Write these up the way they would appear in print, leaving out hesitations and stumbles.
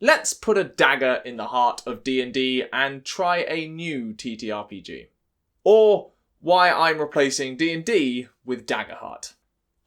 Let's put a dagger in the heart of D&D and try a new TTRPG. Or why I'm replacing D&D with Daggerheart.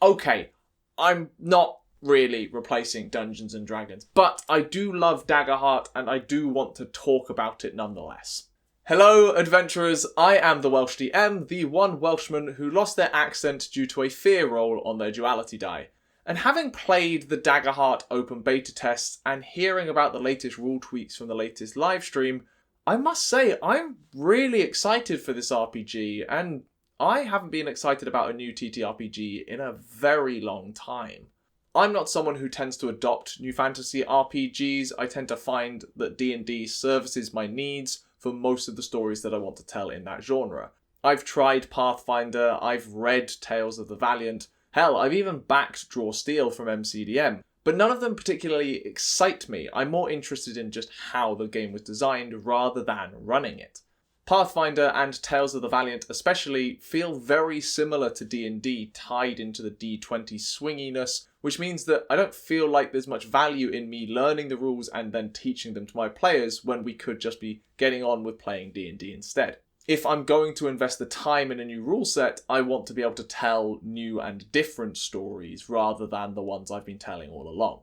Okay, I'm not really replacing Dungeons and Dragons, but I do love Daggerheart and I do want to talk about it nonetheless. Hello adventurers, I am the Welsh DM, the one Welshman who lost their accent due to a fear roll on their duality die. And having played the Daggerheart open beta tests and hearing about the latest rule tweaks from the latest livestream, I must say I'm really excited for this RPG, and I haven't been excited about a new TTRPG in a very long time. I'm not someone who tends to adopt new fantasy RPGs. I tend to find that D&D services my needs for most of the stories that I want to tell in that genre. I've tried Pathfinder, I've read Tales of the Valiant, hell, I've even backed Draw Steel from MCDM, but none of them particularly excite me. I'm more interested in just how the game was designed rather than running it. Pathfinder and Tales of the Valiant especially feel very similar to D&D, tied into the D20 swinginess, which means that I don't feel like there's much value in me learning the rules and then teaching them to my players when we could just be getting on with playing D&D instead. If I'm going to invest the time in a new rule set, I want to be able to tell new and different stories rather than the ones I've been telling all along.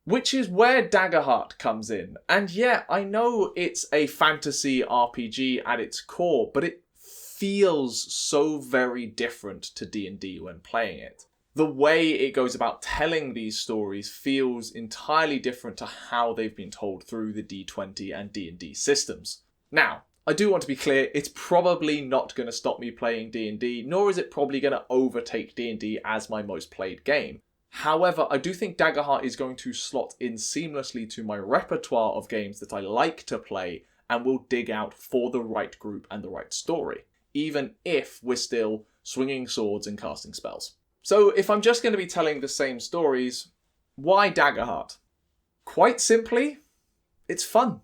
Which is where Daggerheart comes in. And yeah, I know it's a fantasy RPG at its core, but it feels so very different to D&D when playing it. The way it goes about telling these stories feels entirely different to how they've been told through the D20 and D&D systems. Now, I do want to be clear, it's probably not going to stop me playing D&D, nor is it probably going to overtake D&D as my most played game. However, I do think Daggerheart is going to slot in seamlessly to my repertoire of games that I like to play and will dig out for the right group and the right story, even if we're still swinging swords and casting spells. So if I'm just going to be telling the same stories, why Daggerheart? Quite simply, it's fun.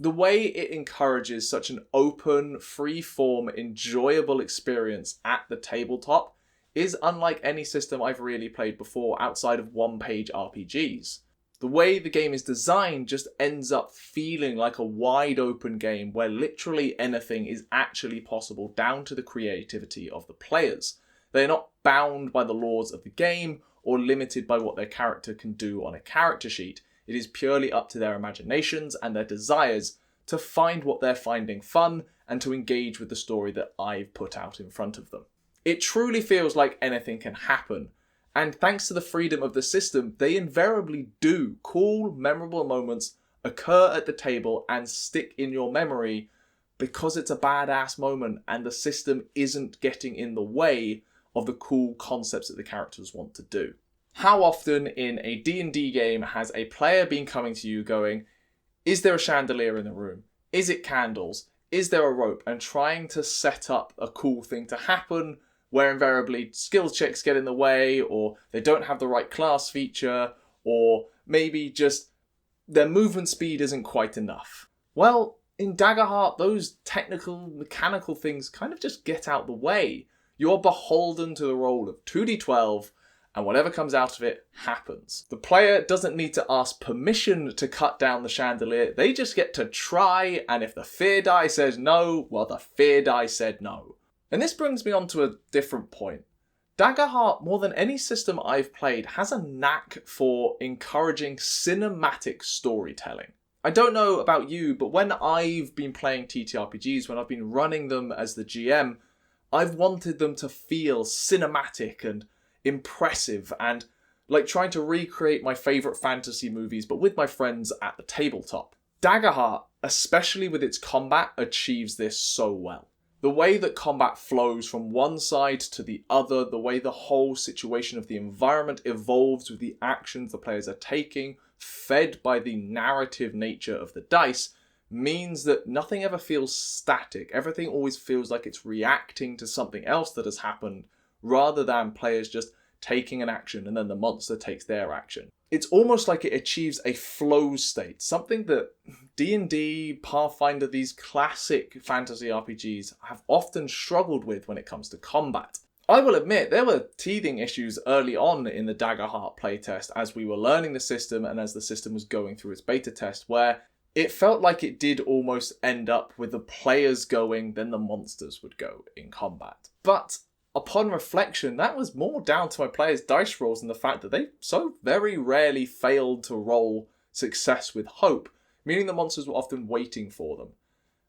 The way it encourages such an open, free-form, enjoyable experience at the tabletop is unlike any system I've really played before outside of one-page RPGs. The way the game is designed just ends up feeling like a wide-open game where literally anything is actually possible down to the creativity of the players. They're not bound by the laws of the game or limited by what their character can do on a character sheet. It is purely up to their imaginations and their desires to find what they're finding fun and to engage with the story that I've put out in front of them. It truly feels like anything can happen, and thanks to the freedom of the system, they invariably do. Cool, memorable moments occur at the table and stick in your memory because it's a badass moment and the system isn't getting in the way of the cool concepts that the characters want to do. How often in a D&D game has a player been coming to you going, is there a chandelier in the room? Is it candles? Is there a rope? And trying to set up a cool thing to happen where invariably skill checks get in the way, or they don't have the right class feature, or maybe just their movement speed isn't quite enough. Well, in Daggerheart, those technical, mechanical things kind of just get out the way. You're beholden to the roll of 2d12, and whatever comes out of it happens. The player doesn't need to ask permission to cut down the chandelier, they just get to try, and if the fear die says no, well, the fear die said no. And this brings me on to a different point. Daggerheart, more than any system I've played, has a knack for encouraging cinematic storytelling. I don't know about you, but when I've been playing TTRPGs, when I've been running them as the GM, I've wanted them to feel cinematic and impressive and like trying to recreate my favourite fantasy movies but with my friends at the tabletop. Daggerheart, especially with its combat, achieves this so well. The way that combat flows from one side to the other, the way the whole situation of the environment evolves with the actions the players are taking, fed by the narrative nature of the dice, means that nothing ever feels static. Everything always feels like it's reacting to something else that has happened, rather than players just taking an action and then the monster takes their action. It's almost like it achieves a flow state, something that D&D, Pathfinder, these classic fantasy RPGs have often struggled with when it comes to combat. I will admit, there were teething issues early on in the Daggerheart playtest as we were learning the system and as the system was going through its beta test, where it felt like it did almost end up with the players going, then the monsters would go in combat. But upon reflection, that was more down to my players' dice rolls and the fact that they so very rarely failed to roll success with hope, meaning the monsters were often waiting for them.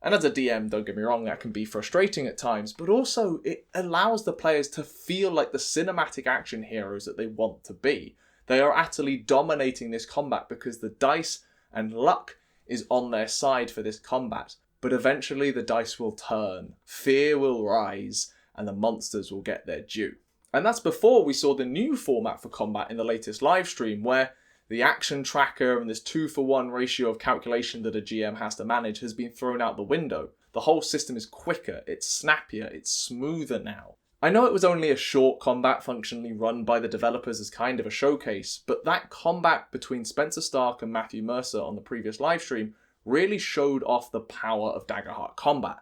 And as a DM, don't get me wrong, that can be frustrating at times, but also it allows the players to feel like the cinematic action heroes that they want to be. They are utterly dominating this combat because the dice and luck is on their side for this combat. But eventually the dice will turn, fear will rise, and the monsters will get their due. And that's before we saw the new format for combat in the latest live stream, where the action tracker and this 2-for-1 ratio of calculation that a GM has to manage has been thrown out the window. The whole system is quicker, it's snappier, it's smoother now. I know it was only a short combat functionally run by the developers as kind of a showcase, but that combat between Spencer Stark and Matthew Mercer on the previous livestream really showed off the power of Daggerheart combat.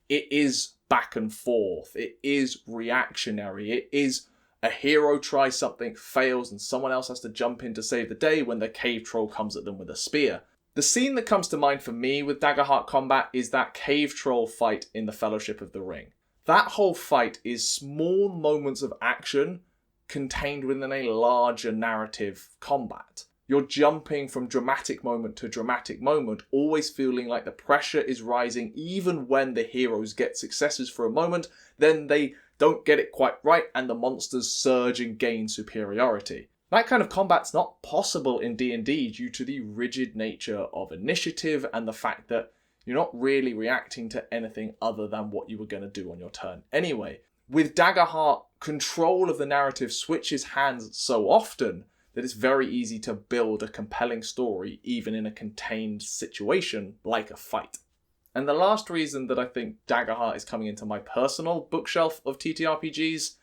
It is back and forth, it is reactionary, it is a hero tries something, fails, and someone else has to jump in to save the day when the cave troll comes at them with a spear. The scene that comes to mind for me with Daggerheart combat is that cave troll fight in the Fellowship of the Ring. That whole fight is small moments of action contained within a larger narrative combat. You're jumping from dramatic moment to dramatic moment, always feeling like the pressure is rising even when the heroes get successes for a moment, then they don't get it quite right and the monsters surge and gain superiority. That kind of combat's not possible in D&D due to the rigid nature of initiative and the fact that you're not really reacting to anything other than what you were going to do on your turn anyway. With Daggerheart, control of the narrative switches hands so often that it's very easy to build a compelling story even in a contained situation like a fight. And the last reason that I think Daggerheart is coming into my personal bookshelf of TTRPGs,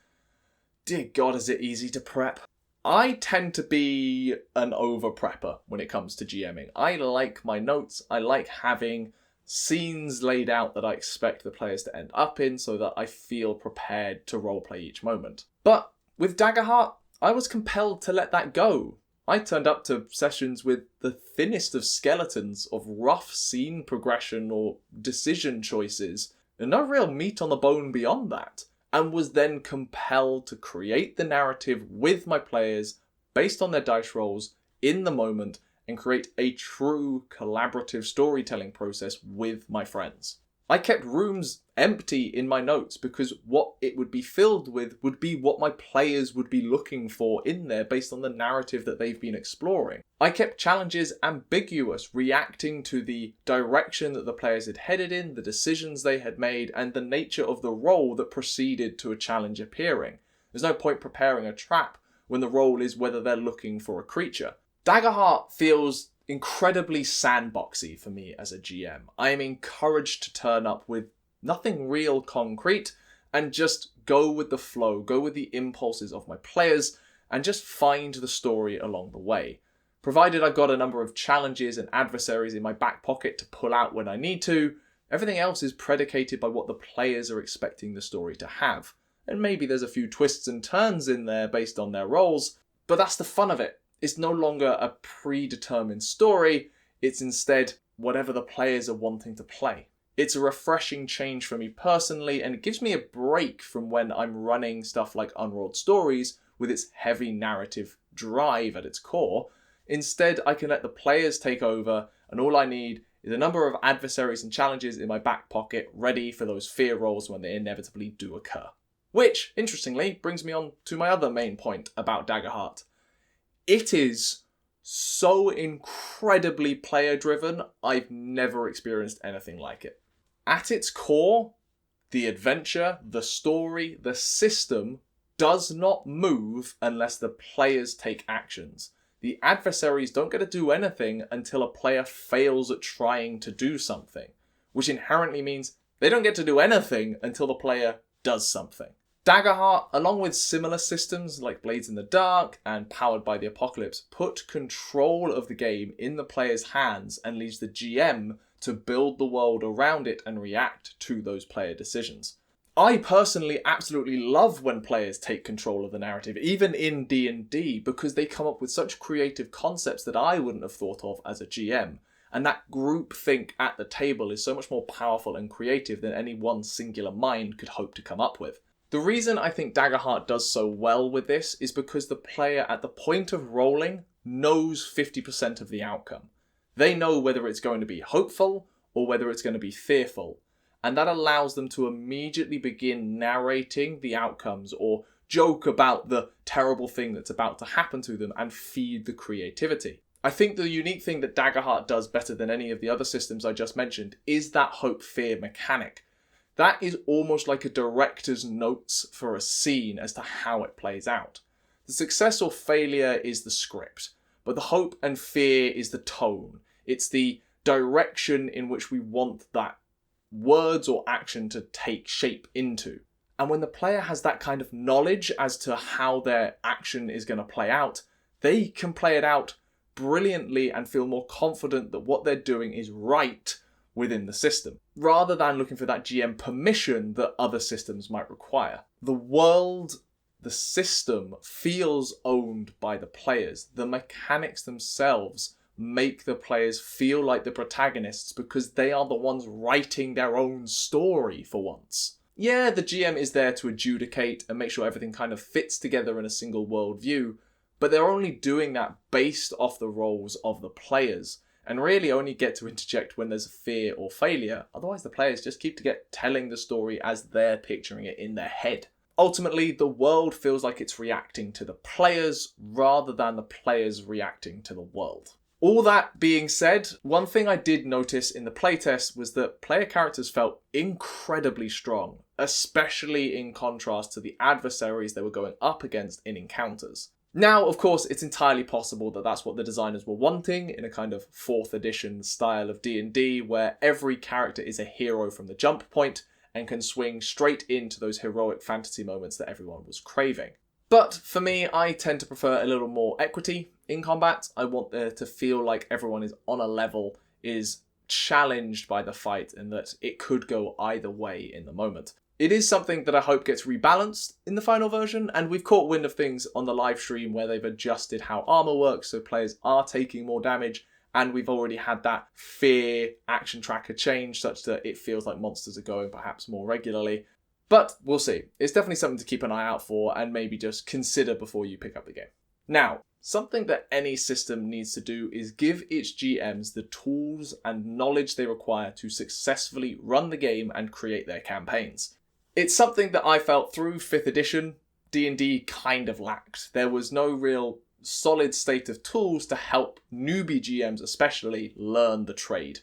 dear God, is it easy to prep. I tend to be an over-prepper when it comes to GMing. I like my notes, I like having scenes laid out that I expect the players to end up in so that I feel prepared to roleplay each moment. But with Daggerheart, I was compelled to let that go. I turned up to sessions with the thinnest of skeletons of rough scene progression or decision choices, and no real meat on the bone beyond that, and was then compelled to create the narrative with my players based on their dice rolls in the moment and create a true collaborative storytelling process with my friends. I kept rooms empty in my notes because what it would be filled with would be what my players would be looking for in there based on the narrative that they've been exploring. I kept challenges ambiguous, reacting to the direction that the players had headed in, the decisions they had made, and the nature of the role that proceeded to a challenge appearing. There's no point preparing a trap when the role is whether they're looking for a creature. Daggerheart feels incredibly sandboxy for me as a GM. I am encouraged to turn up with nothing real concrete and just go with the flow, go with the impulses of my players and just find the story along the way. Provided I've got a number of challenges and adversaries in my back pocket to pull out when I need to, everything else is predicated by what the players are expecting the story to have. And maybe there's a few twists and turns in there based on their roles, but that's the fun of it. It's no longer a predetermined story, it's instead whatever the players are wanting to play. It's a refreshing change for me personally, and it gives me a break from when I'm running stuff like Unrolled Stories with its heavy narrative drive at its core. Instead, I can let the players take over, and all I need is a number of adversaries and challenges in my back pocket ready for those fear rolls when they inevitably do occur. Which, interestingly, brings me on to my other main point about Daggerheart. It is so incredibly player-driven, I've never experienced anything like it. At its core, the adventure, the story, the system does not move unless the players take actions. The adversaries don't get to do anything until a player fails at trying to do something, which inherently means they don't get to do anything until the player does something. Daggerheart, along with similar systems like Blades in the Dark and Powered by the Apocalypse, put control of the game in the player's hands and leaves the GM to build the world around it and react to those player decisions. I personally absolutely love when players take control of the narrative, even in D&D, because they come up with such creative concepts that I wouldn't have thought of as a GM. And that groupthink at the table is so much more powerful and creative than any one singular mind could hope to come up with. The reason I think Daggerheart does so well with this is because the player at the point of rolling knows 50% of the outcome. They know whether it's going to be hopeful or whether it's going to be fearful. And that allows them to immediately begin narrating the outcomes or joke about the terrible thing that's about to happen to them and feed the creativity. I think the unique thing that Daggerheart does better than any of the other systems I just mentioned is that hope-fear mechanic. That is almost like a director's notes for a scene as to how it plays out. The success or failure is the script, but the hope and fear is the tone. It's the direction in which we want that words or action to take shape into. And when the player has that kind of knowledge as to how their action is going to play out, they can play it out brilliantly and feel more confident that what they're doing is right within the system, rather than looking for that GM permission that other systems might require. The world, the system, feels owned by the players. The mechanics themselves make the players feel like the protagonists because they are the ones writing their own story for once. Yeah, the GM is there to adjudicate and make sure everything kind of fits together in a single worldview, but they're only doing that based off the roles of the players, and really only get to interject when there's a fear or failure. Otherwise the players just keep telling the story as they're picturing it in their head. Ultimately, the world feels like it's reacting to the players rather than the players reacting to the world. All that being said, one thing I did notice in the playtest was that player characters felt incredibly strong, especially in contrast to the adversaries they were going up against in encounters. Now, of course, it's entirely possible that that's what the designers were wanting in a kind of 4th edition style of D&D, where every character is a hero from the jump point and can swing straight into those heroic fantasy moments that everyone was craving. But for me, I tend to prefer a little more equity in combat. I want there to feel like everyone is on a level, is challenged by the fight, and that it could go either way in the moment. It is something that I hope gets rebalanced in the final version, and we've caught wind of things on the live stream where they've adjusted how armor works so players are taking more damage, and we've already had that fear action tracker change such that it feels like monsters are going perhaps more regularly. But we'll see. It's definitely something to keep an eye out for and maybe just consider before you pick up the game. Now, something that any system needs to do is give its GMs the tools and knowledge they require to successfully run the game and create their campaigns. It's something that I felt through 5th edition, D&D kind of lacked. There was no real solid state of tools to help newbie GMs especially learn the trade.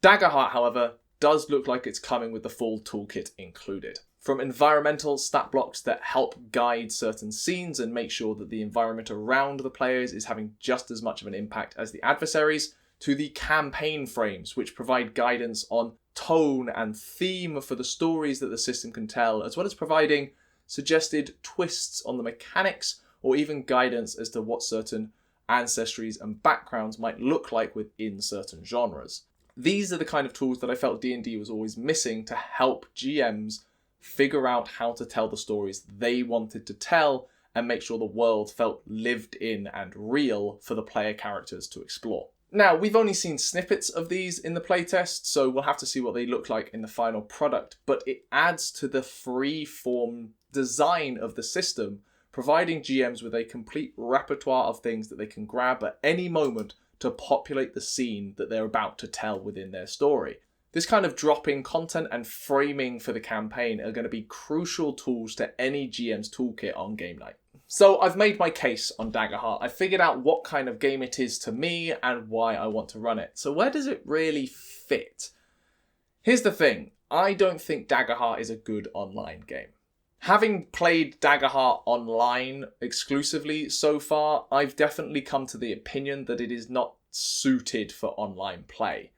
Daggerheart, however, does look like it's coming with the full toolkit included. From environmental stat blocks that help guide certain scenes and make sure that the environment around the players is having just as much of an impact as the adversaries, to the campaign frames, which provide guidance on tone and theme for the stories that the system can tell, as well as providing suggested twists on the mechanics or even guidance as to what certain ancestries and backgrounds might look like within certain genres. These are the kind of tools that I felt D&D was always missing to help GMs figure out how to tell the stories they wanted to tell and make sure the world felt lived in and real for the player characters to explore. Now, we've only seen snippets of these in the playtest, so we'll have to see what they look like in the final product, but it adds to the free-form design of the system, providing GMs with a complete repertoire of things that they can grab at any moment to populate the scene that they're about to tell within their story. This kind of drop-in content and framing for the campaign are going to be crucial tools to any GM's toolkit on game night. So I've made my case on Daggerheart. I figured out what kind of game it is to me and why I want to run it. So where does it really fit? Here's the thing. I don't think Daggerheart is a good online game. Having played Daggerheart online exclusively so far, I've definitely come to the opinion that it is not suited for online play.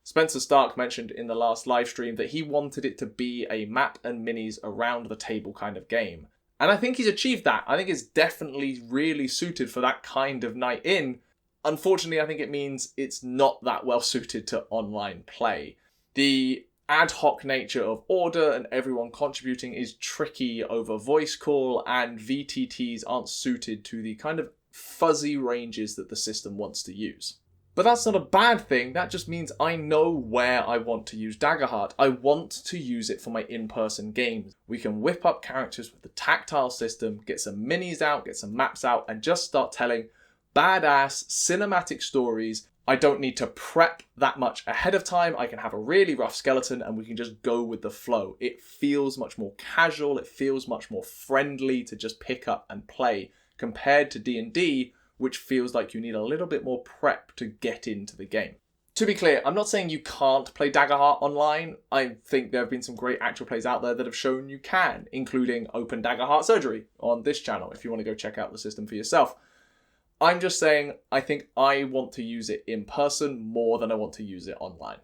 Spencer Stark mentioned in the last live stream that he wanted it to be a map and minis around the table kind of game. And I think he's achieved that. I think it's definitely really suited for that kind of night in. Unfortunately, I think it means it's not that well suited to online play. The ad hoc nature of order and everyone contributing is tricky over voice call, and VTTs aren't suited to the kind of fuzzy ranges that the system wants to use. But that's not a bad thing, that just means I know where I want to use Daggerheart. I want to use it for my in-person games. We can whip up characters with the tactile system, get some minis out, get some maps out, and just start telling badass cinematic stories. I don't need to prep that much ahead of time. I can have a really rough skeleton and we can just go with the flow. It feels much more casual, it feels much more friendly to just pick up and play compared to D&D, which feels like you need a little bit more prep to get into the game. To be clear, I'm not saying you can't play Daggerheart online. I think there have been some great actual plays out there that have shown you can, including Open Daggerheart Surgery on this channel, if you want to go check out the system for yourself. I'm just saying, I think I want to use it in person more than I want to use it online.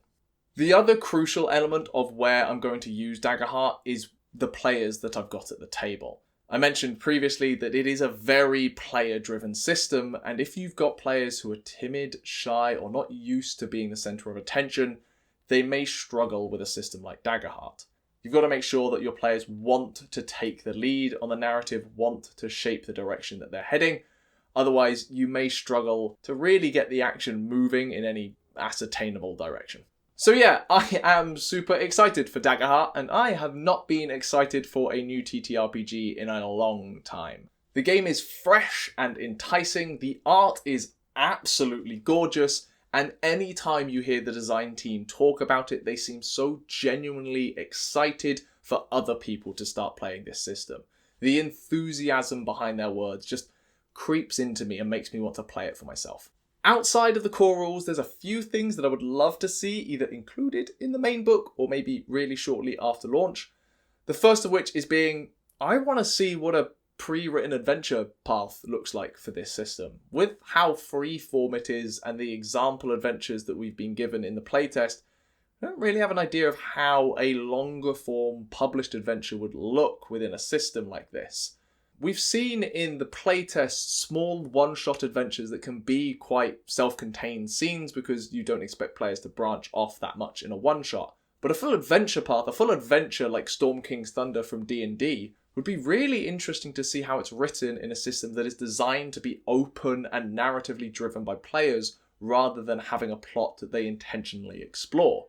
The other crucial element of where I'm going to use Daggerheart is the players that I've got at the table. I mentioned previously that it is a very player-driven system, and if you've got players who are timid, shy, or not used to being the centre of attention, they may struggle with a system like Daggerheart. You've got to make sure that your players want to take the lead on the narrative, want to shape the direction that they're heading. Otherwise, you may struggle to really get the action moving in any ascertainable direction. So yeah, I am super excited for Daggerheart, and I have not been excited for a new TTRPG in a long time. The game is fresh and enticing, the art is absolutely gorgeous, and any time you hear the design team talk about it, they seem so genuinely excited for other people to start playing this system. The enthusiasm behind their words just creeps into me and makes me want to play it for myself. Outside of the core rules, there's a few things that I would love to see either included in the main book or maybe really shortly after launch. The first of which is I want to see what a pre-written adventure path looks like for this system. With how freeform it is and the example adventures that we've been given in the playtest, I don't really have an idea of how a longer form published adventure would look within a system like this. We've seen in the playtest small one-shot adventures that can be quite self-contained scenes because you don't expect players to branch off that much in a one-shot. But a full adventure path, a full adventure like Storm King's Thunder from D&D, would be really interesting to see how it's written in a system that is designed to be open and narratively driven by players rather than having a plot that they intentionally explore.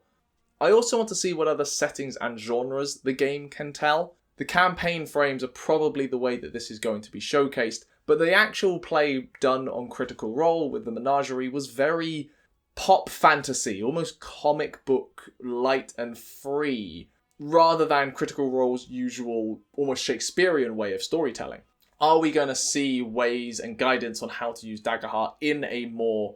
I also want to see what other settings and genres the game can tell. The campaign frames are probably the way that this is going to be showcased, but the actual play done on Critical Role with the Menagerie was very pop fantasy, almost comic book light and free, rather than Critical Role's usual, almost Shakespearean way of storytelling. Are we going to see ways and guidance on how to use Daggerheart in a more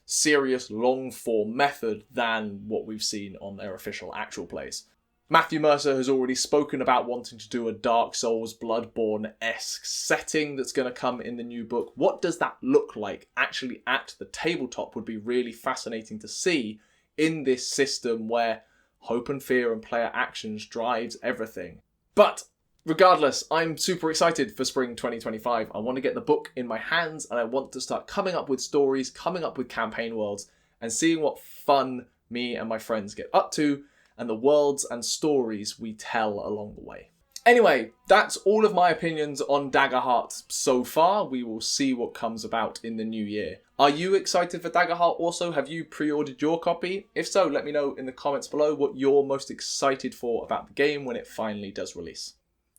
serious, long-form method than what we've seen on their official actual plays? Matthew Mercer has already spoken about wanting to do a Dark Souls, Bloodborne-esque setting that's going to come in the new book. What does that look like actually at the tabletop would be really fascinating to see in this system where hope and fear and player actions drives everything. But regardless, I'm super excited for spring 2025. I want to get the book in my hands and I want to start coming up with stories, coming up with campaign worlds, and seeing what fun me and my friends get up to, and the worlds and stories we tell along the way. Anyway, that's all of my opinions on Daggerheart so far. We will see what comes about in the new year. Are you excited for Daggerheart also? Have you pre-ordered your copy? If so, let me know in the comments below what you're most excited for about the game when it finally does release.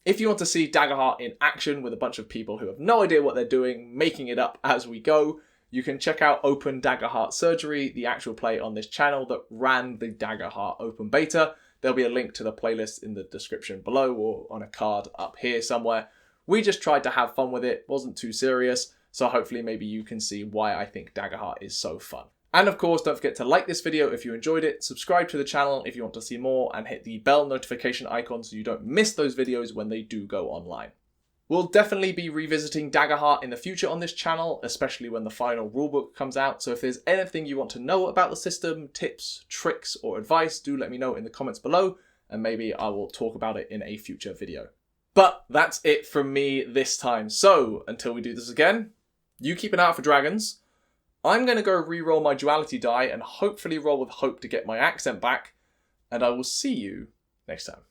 If you want to see Daggerheart in action with a bunch of people who have no idea what they're doing, making it up as we go, you can check out Open Daggerheart Surgery, the actual play on this channel that ran the Daggerheart open beta. There'll be a link to the playlist in the description below or on a card up here somewhere. We just tried to have fun with it, wasn't too serious, so hopefully maybe you can see why I think Daggerheart is so fun. And of course, don't forget to like this video if you enjoyed it, subscribe to the channel if you want to see more, and hit the bell notification icon so you don't miss those videos when they do go online. We'll definitely be revisiting Daggerheart in the future on this channel, especially when the final rulebook comes out, so if there's anything you want to know about the system, tips, tricks, or advice, do let me know in the comments below, and maybe I will talk about it in a future video. But that's it from me this time, so until we do this again, you keep an eye out for dragons. I'm going to go re-roll my duality die and hopefully roll with hope to get my accent back, and I will see you next time.